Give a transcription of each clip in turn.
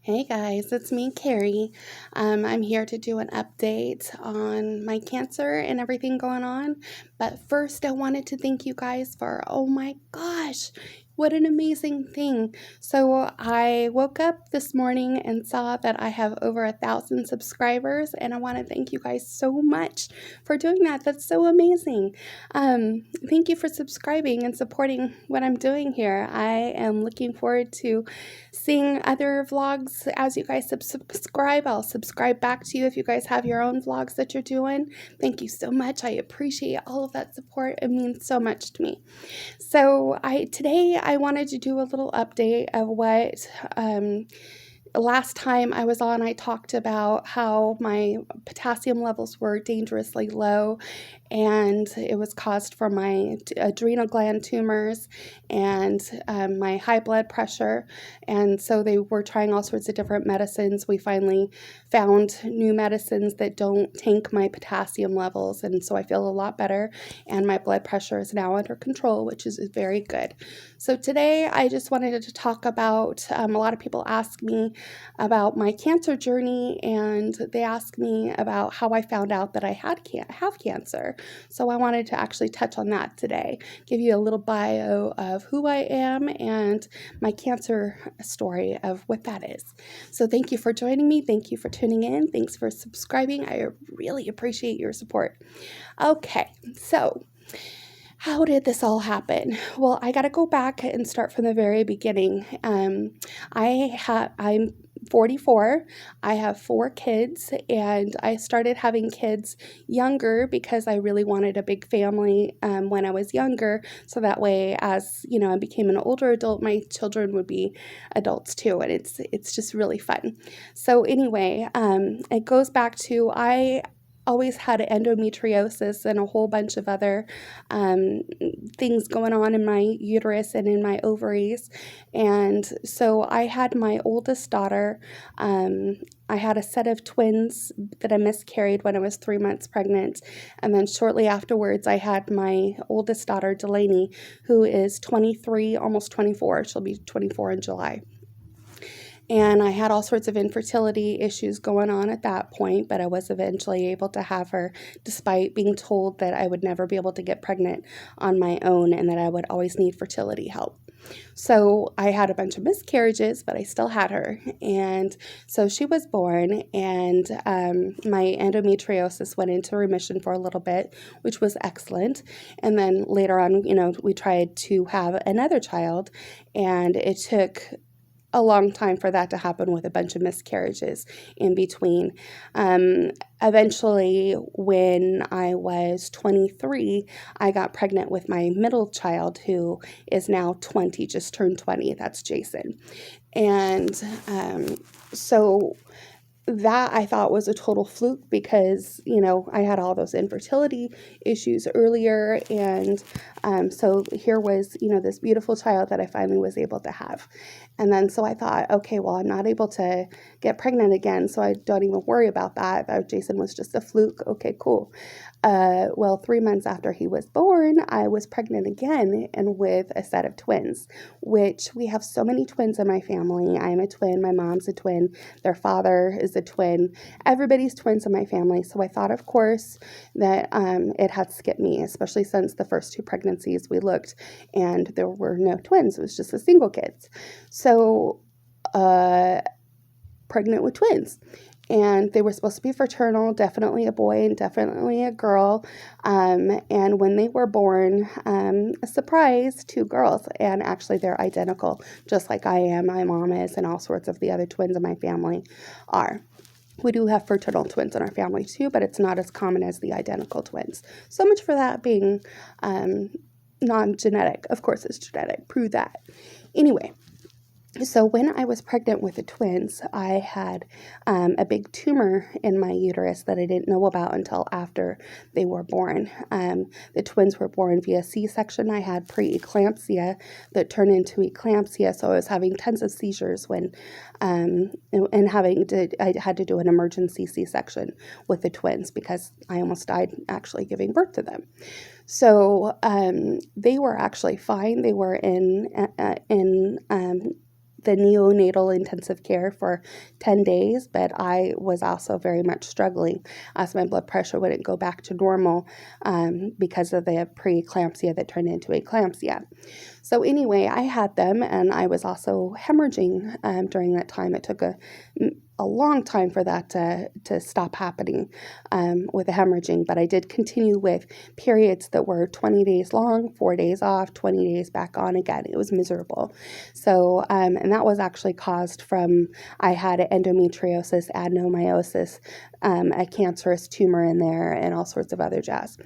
Hey guys, it's me, Carrie. I'm here to do an update on my cancer and everything going on. But first, I wanted to thank you guys for, oh my gosh, what an amazing thing. So I woke up this morning and saw that I have over 1,000 subscribers, and I want to thank you guys so much for doing that. That's so amazing. Thank you for subscribing and supporting what I'm doing here. I am looking forward to seeing other vlogs as you guys subscribe. I'll subscribe back to you if you guys have your own vlogs that you're doing. Thank you so much. I appreciate all of that support. It means so much to me. So today I wanted to do a little update of what last time I was on, I talked about how my potassium levels were dangerously low, and it was caused from my adrenal gland tumors and my high blood pressure. And so they were trying all sorts of different medicines. We finally found new medicines that don't tank my potassium levels, and so I feel a lot better, and my blood pressure is now under control, which is very good. So today I just wanted to talk about, a lot of people ask me about my cancer journey, and they asked me about how I found out that I have cancer. So I wanted to actually touch on that today, give you a little bio of who I am and my cancer story of what that is. So thank you for joining me. Thank you for tuning in. Thanks for subscribing. I really appreciate your support. Okay, so how did this all happen? Well, I got to go back and start from the very beginning. I'm 44. I have 4 kids, and I started having kids younger because I really wanted a big family when I was younger. So that way, as you know, I became an older adult, my children would be adults too, and it's just really fun. So anyway, it goes back to I always had endometriosis and a whole bunch of other things going on in my uterus and in my ovaries. And so I had my oldest daughter. I had a set of twins that I miscarried when I was 3 months pregnant. And then shortly afterwards, I had my oldest daughter, Delaney, who is 23, almost 24. She'll be 24 in July. And I had all sorts of infertility issues going on at that point, but I was eventually able to have her despite being told that I would never be able to get pregnant on my own and that I would always need fertility help. So I had a bunch of miscarriages, but I still had her. And so she was born, and my endometriosis went into remission for a little bit, which was excellent. And then later on, we tried to have another child, and it took a long time for that to happen with a bunch of miscarriages in between. Eventually, when I was 23, I got pregnant with my middle child, who is now 20, just turned 20. That's Jason. And so that I thought was a total fluke because, I had all those infertility issues earlier. And so here was, this beautiful child that I finally was able to have. And then so I thought, okay, well, I'm not able to get pregnant again, so I don't even worry about that. Jason was just a fluke. Okay, cool. Well, 3 months after he was born, I was pregnant again, and with a set of twins, which we have so many twins in my family. I'm a twin. My mom's a twin. Their father is a twin. Everybody's twins in my family. So I thought, of course, that it had skipped me, especially since the first 2 pregnancies we looked and there were no twins. It was just the single kids. So, pregnant with twins. And they were supposed to be fraternal, definitely a boy and definitely a girl. And when they were born, a surprise, 2 girls. And actually, they're identical, just like I am, my mom is, and all sorts of the other twins in my family are. We do have fraternal twins in our family too, but it's not as common as the identical twins. So much for that being non-genetic. Of course, it's genetic. Prove that. Anyway. So when I was pregnant with the twins, I had a big tumor in my uterus that I didn't know about until after they were born. The twins were born via C-section. I had preeclampsia that turned into eclampsia, so I was having tons of seizures when I had to do an emergency C-section with the twins because I almost died actually giving birth to them. So they were actually fine. They were in the neonatal intensive care for 10 days, but I was also very much struggling as my blood pressure wouldn't go back to normal because of the preeclampsia that turned into eclampsia. So anyway, I had them, and I was also hemorrhaging during that time. It took a long time for that to stop happening with the hemorrhaging, but I did continue with periods that were 20 days long, 4 days off, 20 days back on again. It was miserable. So, and that was actually caused from, I had endometriosis, adenomyosis, a cancerous tumor in there, and all sorts of other jazz.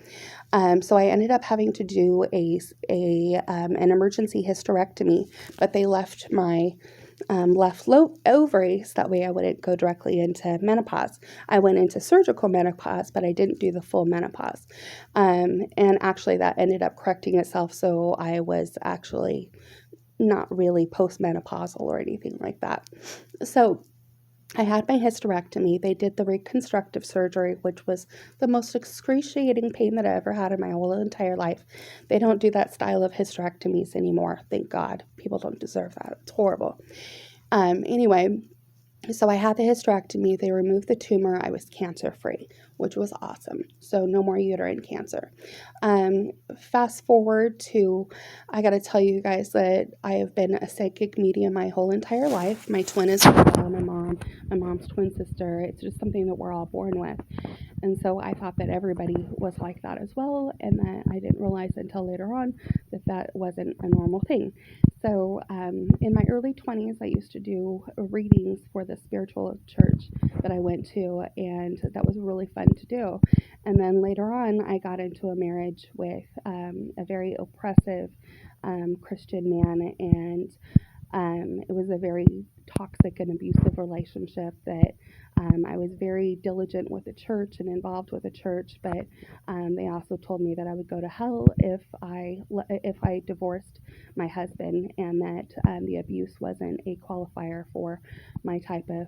So I ended up having to do an emergency hysterectomy, but they left my ovaries. That way I wouldn't go directly into menopause. I went into surgical menopause, but I didn't do the full menopause. And actually that ended up correcting itself. So I was actually not really postmenopausal or anything like that. So I had my hysterectomy. They did the reconstructive surgery, which was the most excruciating pain that I ever had in my whole entire life. They don't do that style of hysterectomies anymore. Thank God. People don't deserve that. It's horrible. Anyway, so I had the hysterectomy. They removed the tumor. I was cancer-free, which was awesome. So no more uterine cancer. Fast forward to, I got to tell you guys that I have been a psychic medium my whole entire life. My twin is my mom's twin sister. It's just something that we're all born with. And so I thought that everybody was like that as well, and that I didn't realize until later on that that wasn't a normal thing. So in my early 20s, I used to do readings for the spiritual church that I went to, and that was really fun to do. And then later on, I got into a marriage with a very oppressive Christian man, and it was a very toxic and abusive relationship that I was very diligent with the church and involved with the church, but they also told me that I would go to hell if I divorced my husband, and that the abuse wasn't a qualifier for my type of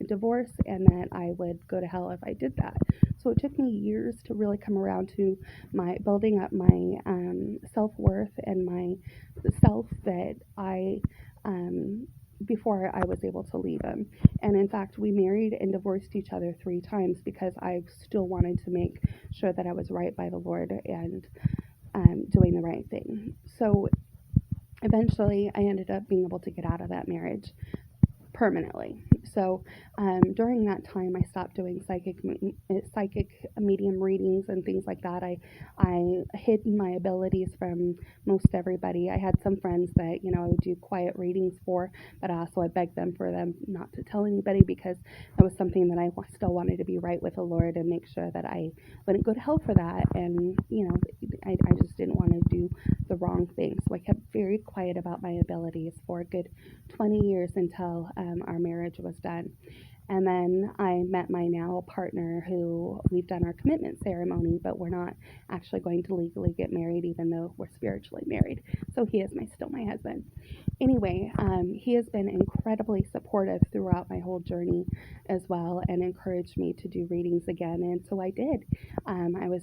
divorce, and that I would go to hell if I did that. So it took me years to really come around to my building up my self-worth and my self that I before I was able to leave him. And in fact, we married and divorced each other 3 times because I still wanted to make sure that I was right by the Lord and doing the right thing. So eventually, I ended up being able to get out of that marriage permanently. So during that time, I stopped doing psychic medium readings and things like that. I hid my abilities from most everybody. I had some friends that I would do quiet readings for, but also I begged them for them not to tell anybody, because that was something that I still wanted to be right with the Lord and make sure that I wouldn't go to hell for that. And I just didn't want to do the wrong thing. So I kept very quiet about my abilities for a good 20 years until our marriage was done. And then I met my now partner, who we've done our commitment ceremony, but we're not actually going to legally get married, even though we're spiritually married. So he is still my husband. Anyway, he has been incredibly supportive throughout my whole journey as well, and encouraged me to do readings again. And so I did. I was,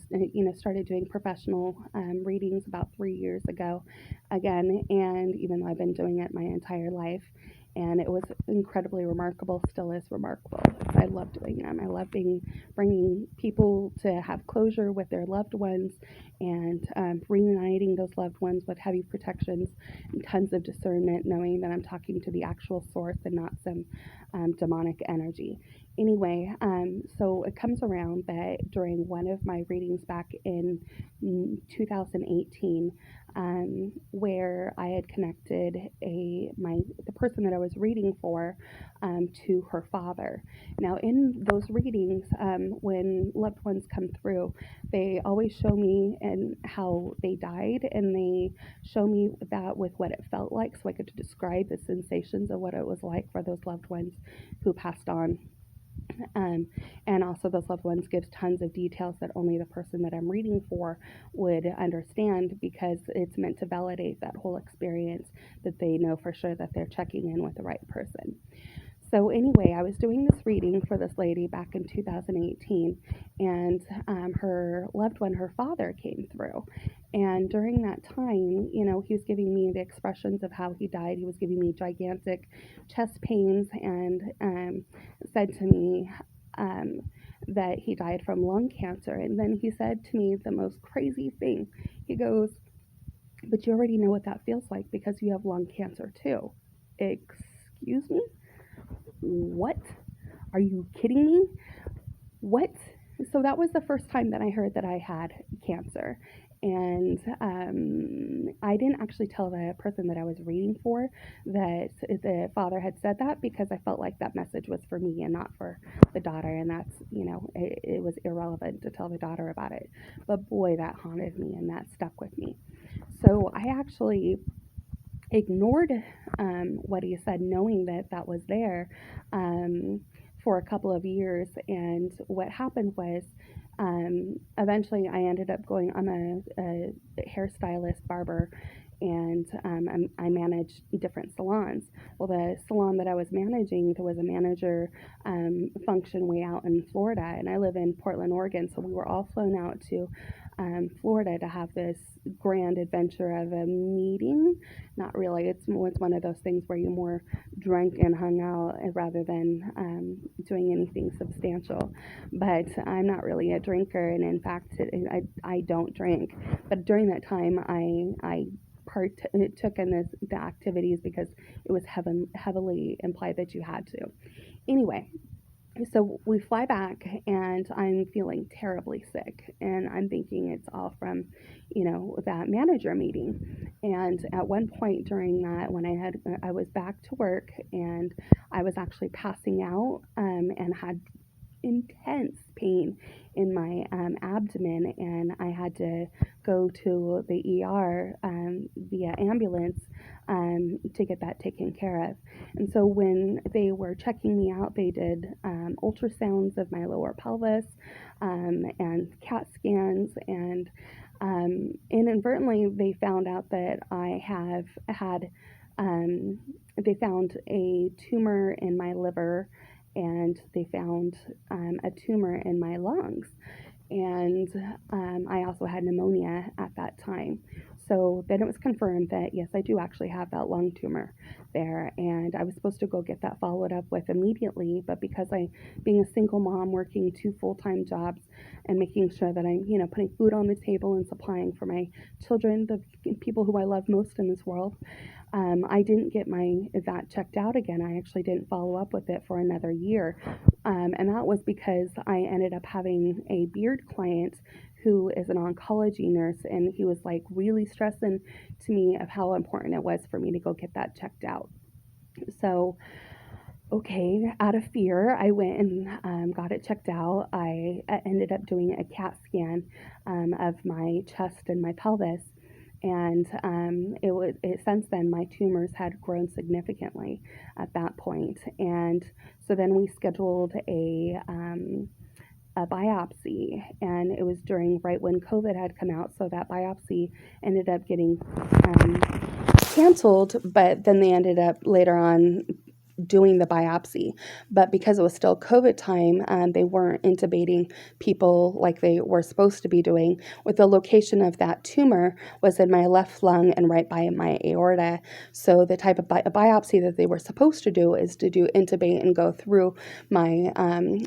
started doing professional readings about 3 years ago again. And even though I've been doing it my entire life, and it was incredibly remarkable, still is remarkable. I love doing them. I love bringing people to have closure with their loved ones, and reuniting those loved ones with heavy protections and tons of discernment, knowing that I'm talking to the actual source and not some demonic energy. Anyway, so it comes around that during one of my readings back in 2018, where I had connected the person that I was reading for to her father. Now, in those readings, when loved ones come through, they always show me and how they died, and they show me that with what it felt like, so I could describe the sensations of what it was like for those loved ones who passed on. And also those loved ones gives tons of details that only the person that I'm reading for would understand, because it's meant to validate that whole experience, that they know for sure that they're checking in with the right person. So anyway, I was doing this reading for this lady back in 2018, and her loved one, her father, came through. And during that time, he was giving me the expressions of how he died. He was giving me gigantic chest pains and said to me um, that he died from lung cancer. And then he said to me the most crazy thing. He goes, "But you already know what that feels like because you have lung cancer too." Excuse me? What? Are you kidding me? What? So that was the first time that I heard that I had cancer. And I didn't actually tell the person that I was reading for that the father had said that, because I felt like that message was for me and not for the daughter. And that's, it was irrelevant to tell the daughter about it. But boy, that haunted me and that stuck with me. So I actually ignored what he said, knowing that that was there, for a couple of years. And what happened was, eventually I ended up going, I'm a hairstylist, barber, and I manage different salons. Well, the salon that I was managing, there was a manager function way out in Florida, and I live in Portland, Oregon, so we were all flown out to Florida to have this grand adventure of a meeting. Not really. It's one of those things where you're more drunk and hung out rather than doing anything substantial. But I'm not really a drinker, and in fact, I don't drink. But during that time, I took in the activities because it was heavily implied that you had to. Anyway, so we fly back and I'm feeling terribly sick, and I'm thinking it's all from that manager meeting. And at one point during that, when I was back to work, and I was actually passing out, and had intense pain in my abdomen, and I had to go to the ER via ambulance to get that taken care of. And so when they were checking me out, they did ultrasounds of my lower pelvis, and CAT scans, and inadvertently they found out that I have had, they found a tumor in my liver, and they found a tumor in my lungs. And I also had pneumonia at that time. So then it was confirmed that yes, I do actually have that lung tumor there, and I was supposed to go get that followed up with immediately. But because being a single mom, working 2 full-time jobs, and making sure that I'm, putting food on the table and supplying for my children, the people who I love most in this world, I didn't get that checked out again. I actually didn't follow up with it for another year, and that was because I ended up having a beard client who is an oncology nurse, and he was like really stressing to me of how important it was for me to go get that checked out. So, okay, out of fear, I went and got it checked out. I ended up doing a CAT scan of my chest and my pelvis, and since then my tumors had grown significantly at that point. And so then we scheduled a biopsy, and it was during right when COVID had come out, so that biopsy ended up getting um, canceled, but then they ended up later on doing the biopsy. But because it was still COVID time, they weren't intubating people like they were supposed to be doing. With the location of that tumor was in my left lung and right by my aorta. So the type of biopsy that they were supposed to do is to do intubate and go through my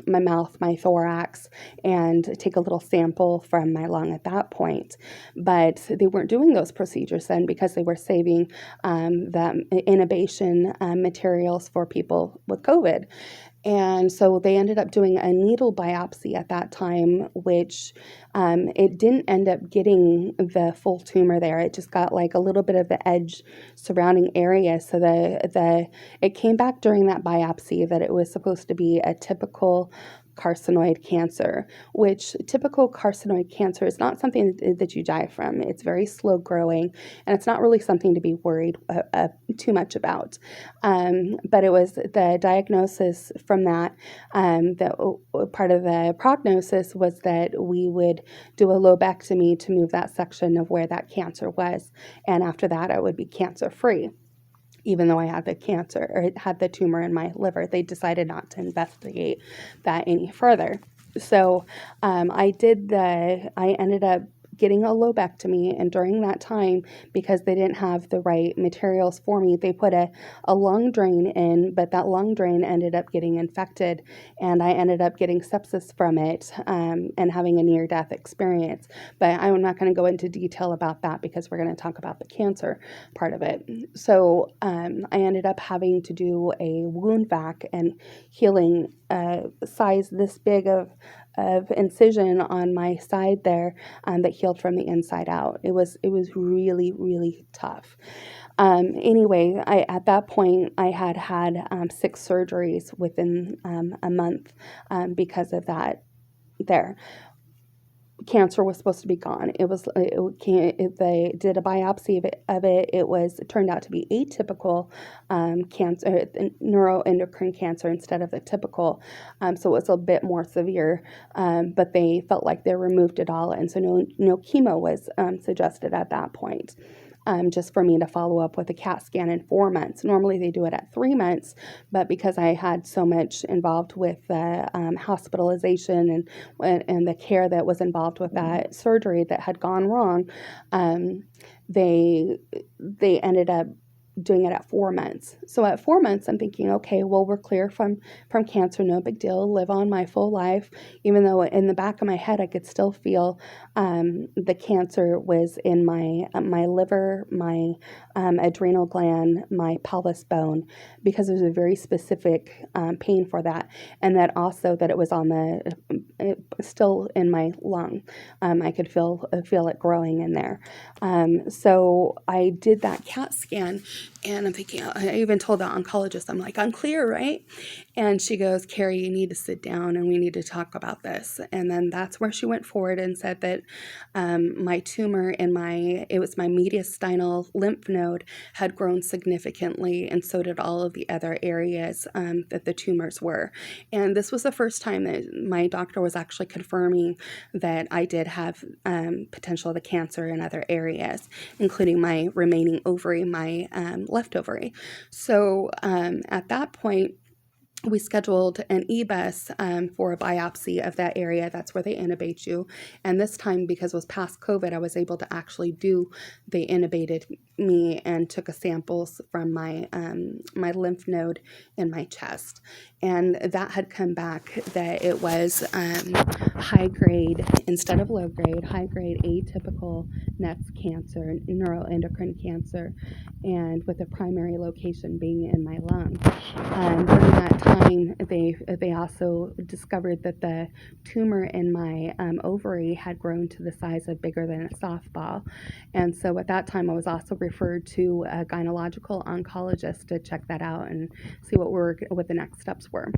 mouth, my thorax, and take a little sample from my lung at that point. But they weren't doing those procedures then because they were saving the intubation materials for people with COVID. And so they ended up doing a needle biopsy at that time, which it didn't end up getting the full tumor there. It just got like a little bit of the edge surrounding area. So it came back during that biopsy that it was supposed to be a typical carcinoid cancer, which typical carcinoid cancer is not something that you die from. It's very slow growing, and it's not really something to be worried too much about. But it was the diagnosis from that, that part of the prognosis was that we would do a lobectomy to move that section of where that cancer was, and after that I would be cancer free. even though I had the cancer or had the tumor in my liver. They decided not to investigate that any further. So I ended up getting a lobectomy, and during that time, because they didn't have the right materials for me, they put a lung drain in, but that lung drain ended up getting infected, and I ended up getting sepsis from it, and having a near-death experience. But I'm not going to go into detail about that because we're going to talk about the cancer part of it. So I ended up having to do a wound vac and healing size this big of incision on my side there, that healed from the inside out. It was really, really tough. Anyway, at that point I had 6 surgeries within a month, because of that. There, cancer was supposed to be gone. They did a biopsy of it. It turned out to be atypical cancer, neuroendocrine cancer instead of the typical. So it was a bit more severe, but they felt like they removed it all, and so no chemo was suggested at that point. Just for me to follow up with a CAT scan in 4 months. Normally they do it at 3 months, but because I had so much involved with the hospitalization and the care that was involved with that surgery that had gone wrong, they ended up doing it at 4 months. So at 4 months, I'm thinking, okay, well, we're clear from cancer, no big deal, live on my full life, even though in the back of my head, I could still feel the cancer was in my liver, my adrenal gland, my pelvis bone, because there's a very specific pain for that. And that also that it was still in my lung. I could feel it growing in there. So I did that CAT scan, and I'm thinking, I even told the oncologist, I'm like, I'm clear, right? And she goes, Carrie, you need to sit down and we need to talk about this. And then that's where she went forward and said that my tumor it was my mediastinal lymph node had grown significantly, and so did all of the other areas that the tumors were. And this was the first time that my doctor was actually confirming that I did have potential of the cancer in other areas, including my remaining ovary, my left ovary. So at that point, we scheduled an EBUS for a biopsy of that area. That's where they intubate you. And this time, because it was past COVID, I was able to actually they intubated me and took a samples from my lymph node in my chest. And that had come back that it was high grade, instead of low grade, high grade atypical NETs cancer, neuroendocrine cancer, and with a primary location being in my lung. During that time, they also discovered that the tumor in my ovary had grown to the size of bigger than a softball. And so at that time, I was also referred to a gynecological oncologist to check that out and see what the next steps were.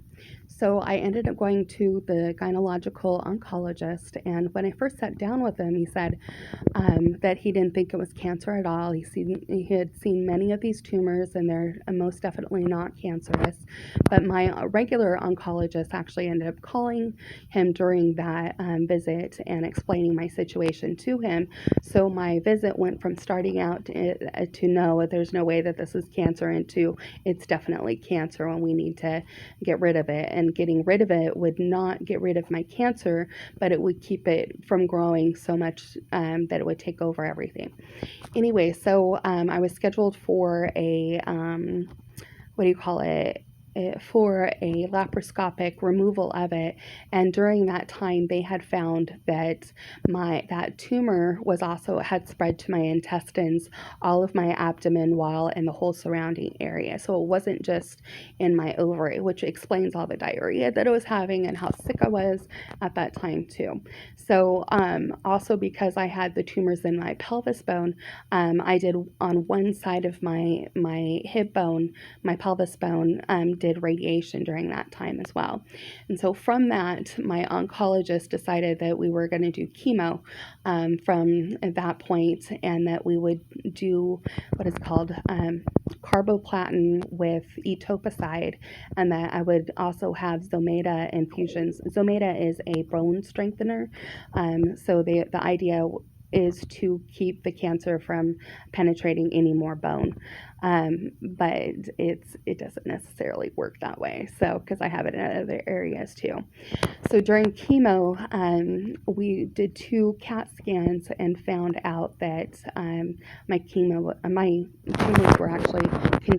So I ended up going to the gynecological oncologist, and when I first sat down with him, he said that he didn't think it was cancer at all. He had seen many of these tumors, and they're most definitely not cancerous. But my regular oncologist actually ended up calling him during that visit and explaining my situation to him. So my visit went from starting out to no, there's no way that this is cancer, into it's definitely cancer and we need to get rid of it. And getting rid of it would not get rid of my cancer, but it would keep it from growing so much that it would take over everything. Anyway, so I was scheduled for a for a laparoscopic removal of it, and during that time they had found that that tumor had spread to my intestines, all of my abdomen wall, and the whole surrounding area. So it wasn't just in my ovary, which explains all the diarrhea that I was having and how sick I was at that time too. So also because I had the tumors in my pelvis bone, I did on one side of my hip bone, my pelvis bone, did radiation during that time as well. And so from that, my oncologist decided that we were going to do chemo from that point, and that we would do what is called carboplatin with etoposide, and that I would also have Zometa infusions. Zometa is a bone strengthener, so the idea is to keep the cancer from penetrating any more bone. But it doesn't necessarily work that way. So, because I have it in other areas too. So during chemo, we did 2 CAT scans and found out that my tumors were actually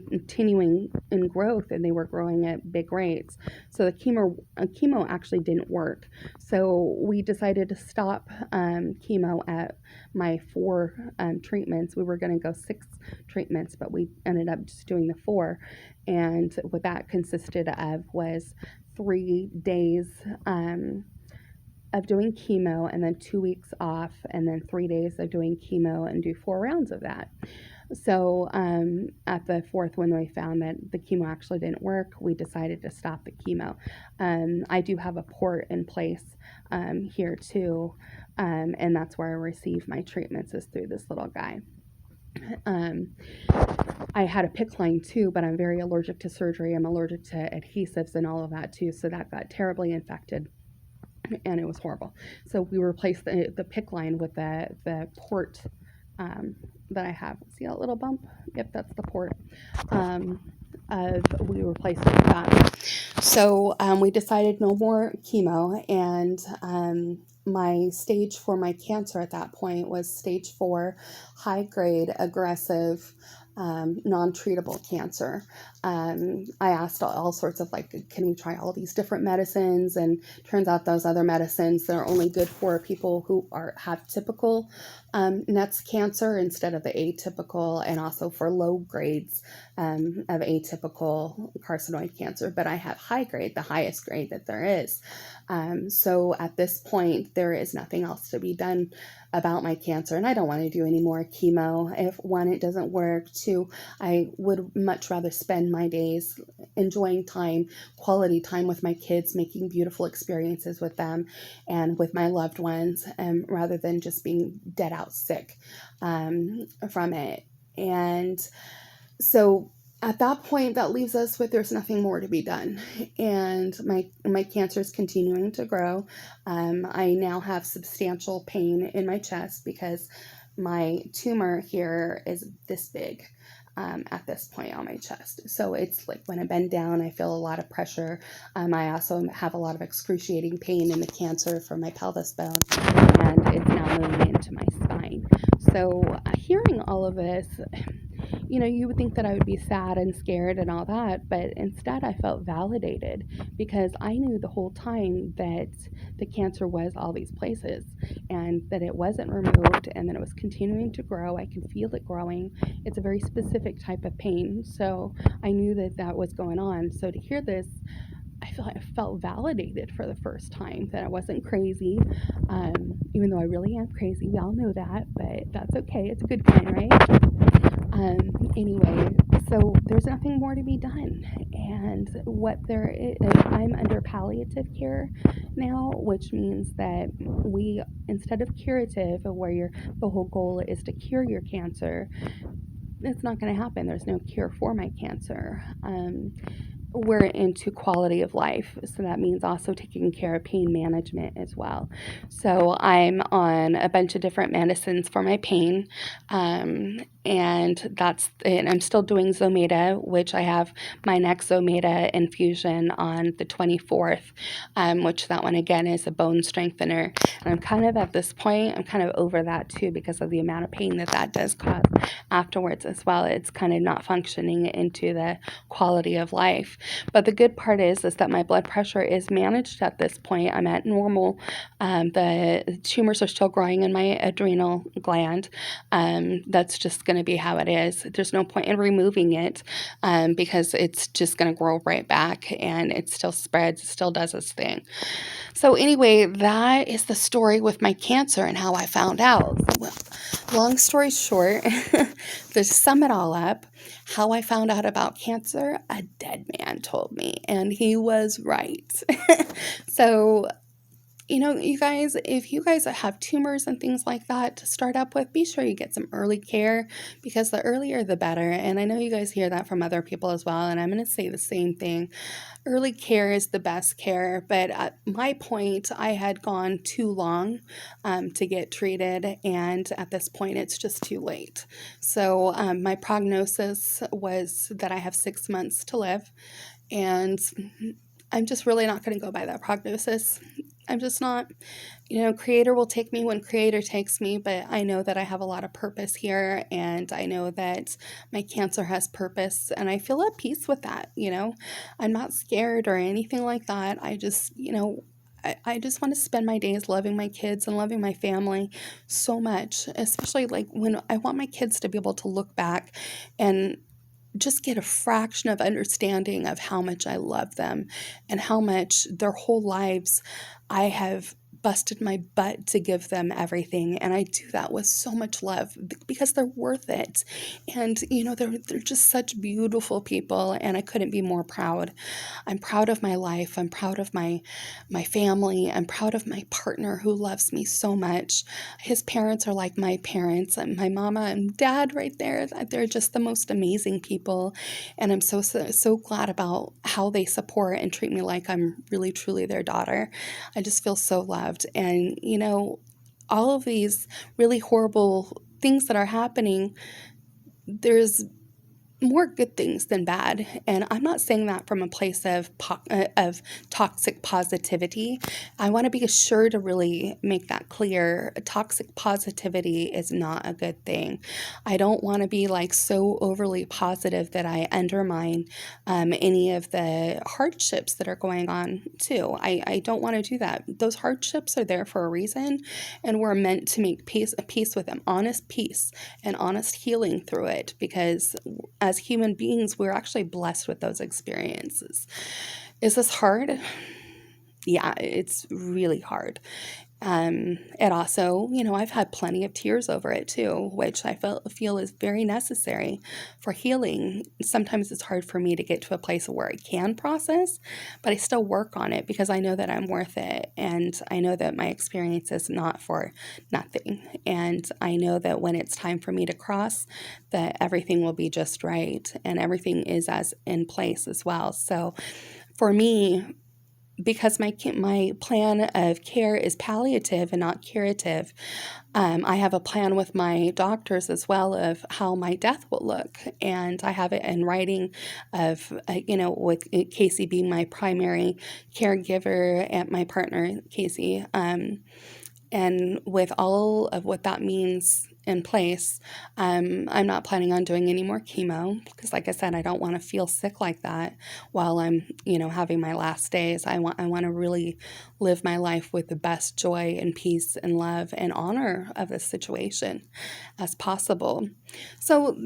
continuing in growth, and they were growing at big rates. So the chemo actually didn't work. So we decided to stop chemo at my 4 treatments. We were going to go 6 treatments, but we ended up just doing the 4. And what that consisted of was 3 days of doing chemo, and then 2 weeks off, and then 3 days of doing chemo, and do 4 rounds of that. So at the 4th, when we found that the chemo actually didn't work, we decided to stop the chemo. I do have a port in place here too, and that's where I receive my treatments, is through this little guy. I had a PICC line too, but I'm very allergic to surgery. I'm allergic to adhesives and all of that too, so that got terribly infected, and it was horrible. So we replaced the PICC line with the port that I have. See that little bump? Yep, that's the port. We replaced it with that. So we decided no more chemo, and my stage for my cancer at that point was stage 4, high grade, aggressive, non-treatable cancer. I asked all sorts of, like, can we try all these different medicines? And turns out those other medicines, they're only good for people who have typical NETs cancer instead of the atypical, and also for low grades of atypical carcinoid cancer. But I have high grade, the highest grade that there is. So at this point, there is nothing else to be done about my cancer, and I don't want to do any more chemo. If 1, it doesn't work, 2, I would much rather spend my days enjoying time, quality time with my kids, making beautiful experiences with them and with my loved ones, rather than just being dead out sick from it. And so at that point, that leaves us with, there's nothing more to be done, and my cancer is continuing to grow. I now have substantial pain in my chest because my tumor here is this big at this point on my chest. So it's like when I bend down, I feel a lot of pressure. I also have a lot of excruciating pain in the cancer from my pelvis bone, and it's now moving into my spine. So hearing all of this, you would think that I would be sad and scared and all that, but instead I felt validated, because I knew the whole time that the cancer was all these places, and that it wasn't removed, and that it was continuing to grow. I can feel it growing. It's a very specific type of pain, so I knew that that was going on. So to hear this, I felt validated for the first time, that I wasn't crazy, even though I really am crazy. We all know that, but that's okay. It's a good kind, right? Anyway, so there's nothing more to be done. And what there is, I'm under palliative care now, which means that we, instead of curative, where the whole goal is to cure your cancer, it's not going to happen. There's no cure for my cancer. We're into quality of life, so that means also taking care of pain management as well. So I'm on a bunch of different medicines for my pain, and I'm still doing Zometa, which I have my next Zometa infusion on the 24th, which that one again is a bone strengthener. And I'm kind of, at this point, I'm kind of over that too, because of the amount of pain that does cause afterwards as well. It's kind of not functioning into the quality of life. But the good part is that my blood pressure is managed at this point. I'm at normal. The tumors are still growing in my adrenal gland. That's just going to be how it is. There's no point in removing it, because it's just going to grow right back, and it still spreads, it still does its thing. So anyway, that is the story with my cancer and how I found out. Well, long story short, to sum it all up, how I found out about cancer, a dead man told me, and he was right. So You guys, if you guys have tumors and things like that to start up with, be sure you get some early care, because the earlier the better. And I know you guys hear that from other people as well, and I'm going to say the same thing. Early care is the best care, but at my point, I had gone too long to get treated, and at this point, it's just too late. So my prognosis was that I have 6 months to live, and I'm just really not going to go by that prognosis. I'm just not. Creator will take me when Creator takes me, but I know that I have a lot of purpose here, and I know that my cancer has purpose, and I feel at peace with that. I'm not scared or anything like that. I just want to spend my days loving my kids and loving my family so much, especially like when I want my kids to be able to look back and just get a fraction of understanding of how much I love them and how much their whole lives I have busted my butt to give them everything. And I do that with so much love because they're worth it. And, they're just such beautiful people, and I couldn't be more proud. I'm proud of my life. I'm proud of my family. I'm proud of my partner who loves me so much. His parents are like my parents. My mama and dad right there, they're just the most amazing people. And I'm so glad about how they support and treat me like I'm really, truly their daughter. I just feel so loved. And, all of these really horrible things that are happening, there's more good things than bad. And I'm not saying that from a place of toxic positivity. I want to be sure to really make that clear. Toxic positivity is not a good thing. I don't want to be like so overly positive that I undermine any of the hardships that are going on too. I don't want to do that. Those hardships are there for a reason, and we're meant to make peace with them, honest peace and honest healing through it, because as human beings, we're actually blessed with those experiences. Is this hard? Yeah, it's really hard. And also, I've had plenty of tears over it too, which I feel is very necessary for healing. Sometimes it's hard for me to get to a place where I can process, but I still work on it because I know that I'm worth it. And I know that my experience is not for nothing. And I know that when it's time for me to cross, that everything will be just right, and everything is as in place as well. So for me, because my plan of care is palliative and not curative, I have a plan with my doctors as well of how my death will look, and I have it in writing of, with Casey being my primary caregiver and my partner, Casey, and with all of what that means in place, I'm not planning on doing any more chemo because, like I said, I don't want to feel sick like that while I'm, having my last days. I want to really live my life with the best joy and peace and love and honor of the situation as possible. So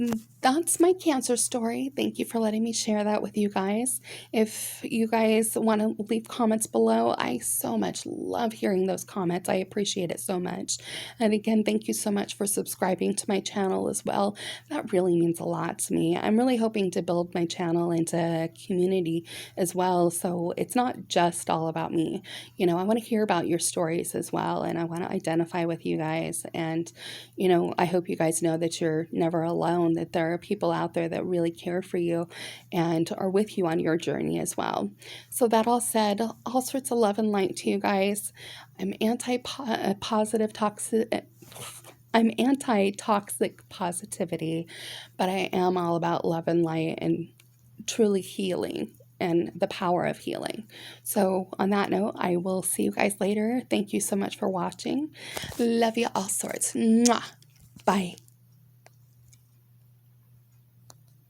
that's my cancer story. Thank you for letting me share that with you guys. If you guys want to leave comments below, I so much love hearing those comments. I appreciate it so much. And again, thank you so much for subscribing to my channel as well. That really means a lot to me. I'm really hoping to build my channel into a community as well, so it's not just all about me. I want to hear about your stories as well, and I want to identify with you guys. And, I hope you guys know that you're never alone, that there are people out there that really care for you and are with you on your journey as well. So that all said, all sorts of love and light to you guys. I'm anti-positive toxic. I'm anti-toxic positivity, but I am all about love and light and truly healing and the power of healing. So on that note, I will see you guys later. Thank you so much for watching. Love you all sorts. Mwah. Bye.